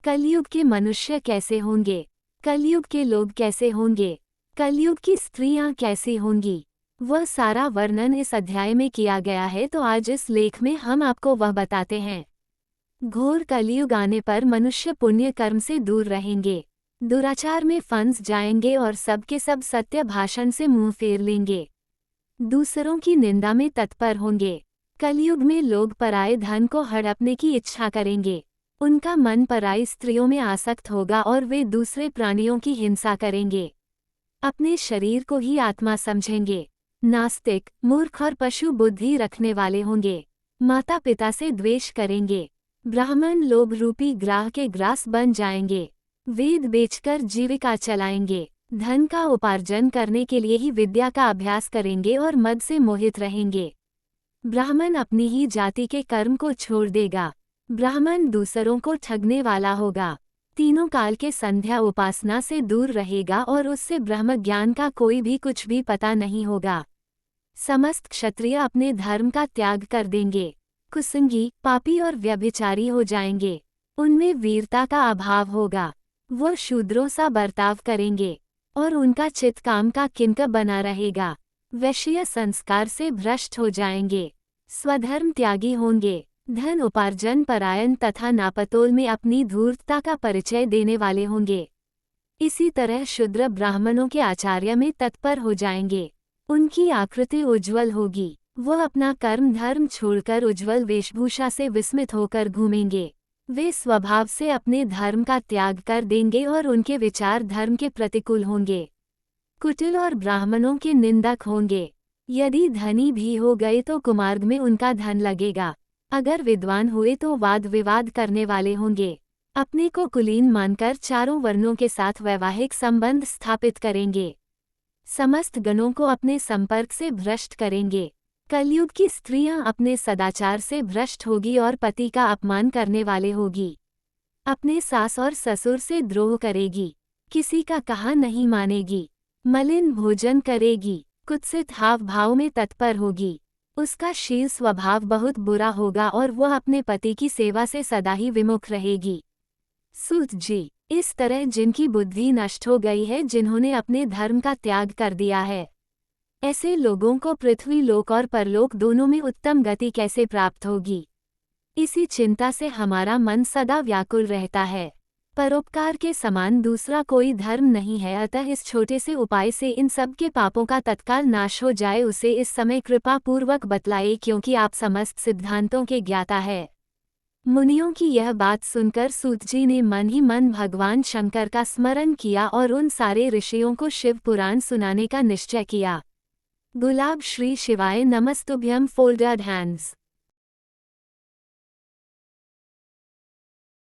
कलयुग के मनुष्य कैसे होंगे? कलयुग के लोग कैसे होंगे? कलयुग की स्त्रियां कैसी होंगी? वह सारा वर्णन इस अध्याय में किया गया है, तो आज इस लेख में हम आपको वह बताते हैं। घोर कलयुग आने पर मनुष्य पुण्य कर्म से दूर रहेंगे, दुराचार में फंस जाएंगे और सब के सब सत्य भाषण से मुंह फेर लेंगे, दूसरों की निंदा में तत्पर होंगे। कलयुग में लोग पराये धन को हड़पने की इच्छा करेंगे, उनका मन पराई स्त्रियों में आसक्त होगा और वे दूसरे प्राणियों की हिंसा करेंगे, अपने शरीर को ही आत्मा समझेंगे। नास्तिक, मूर्ख और पशु बुद्धि रखने वाले होंगे, माता पिता से द्वेष करेंगे, ब्राह्मण लोभ रूपी ग्राह के ग्रास बन जाएंगे, वेद बेचकर जीविका चलाएंगे, धन का उपार्जन करने के लिए ही विद्या का अभ्यास करेंगे और मद से मोहित रहेंगे। ब्राह्मण अपनी ही जाति के कर्म को छोड़ देगा, ब्राह्मण दूसरों को ठगने वाला होगा, तीनों काल के संध्या उपासना से दूर रहेगा और उससे ब्रह्म ज्ञान का कोई भी कुछ भी पता नहीं होगा। समस्त क्षत्रिय अपने धर्म का त्याग कर देंगे, कुसंगी, पापी और व्यभिचारी हो जाएंगे, उनमें वीरता का अभाव होगा, वह शूद्रों सा बर्ताव करेंगे और उनका चित्त काम का किंकब बना रहेगा, वैश्य संस्कार से भ्रष्ट हो जाएंगे, स्वधर्म त्यागी होंगे, धन उपार्जन परायण तथा नापतोल में अपनी धूर्तता का परिचय देने वाले होंगे। इसी तरह शूद्र ब्राह्मणों के आचार्य में तत्पर हो जाएंगे, उनकी आकृति उज्ज्वल होगी, वह अपना कर्म धर्म छोड़कर उज्ज्वल वेशभूषा से विस्मित होकर घूमेंगे, वे स्वभाव से अपने धर्म का त्याग कर देंगे और उनके विचार धर्म के प्रतिकूल होंगे, कुटिल और ब्राह्मणों के निंदक होंगे। यदि धनी भी हो गए तो कुमार्ग में उनका धन लगेगा, अगर विद्वान हुए तो वाद विवाद करने वाले होंगे, अपने को कुलीन मानकर चारों वर्णों के साथ वैवाहिक संबंध स्थापित करेंगे, समस्त गणों को अपने संपर्क से भ्रष्ट करेंगे। कलयुग की स्त्रियां अपने सदाचार से भ्रष्ट होगी और पति का अपमान करने वाले होगी, अपने सास और ससुर से द्रोह करेगी, किसी का कहा नहीं मानेगी, मलिन भोजन करेगी, कुत्सित हाव भाव में तत्पर होगी, उसका शील स्वभाव बहुत बुरा होगा और वह अपने पति की सेवा से सदा ही विमुख रहेगी। सूत जी, इस तरह जिनकी बुद्धि नष्ट हो गई है, जिन्होंने अपने धर्म का त्याग कर दिया है, ऐसे लोगों को पृथ्वी लोक और परलोक दोनों में उत्तम गति कैसे प्राप्त होगी, इसी चिंता से हमारा मन सदा व्याकुल रहता है। परोपकार के समान दूसरा कोई धर्म नहीं है, अतः इस छोटे से उपाय से इन सब के पापों का तत्काल नाश हो जाए, उसे इस समय कृपा पूर्वक बतलाए, क्योंकि आप समस्त सिद्धांतों के ज्ञाता है। मुनियों की यह बात सुनकर सूत जी ने मन ही मन भगवान शंकर का स्मरण किया और उन सारे ऋषियों को शिव पुराण सुनाने का निश्चय किया। गुलाब श्री शिवाय नमस्तुभ्यम फोल्डेड हैंड्स।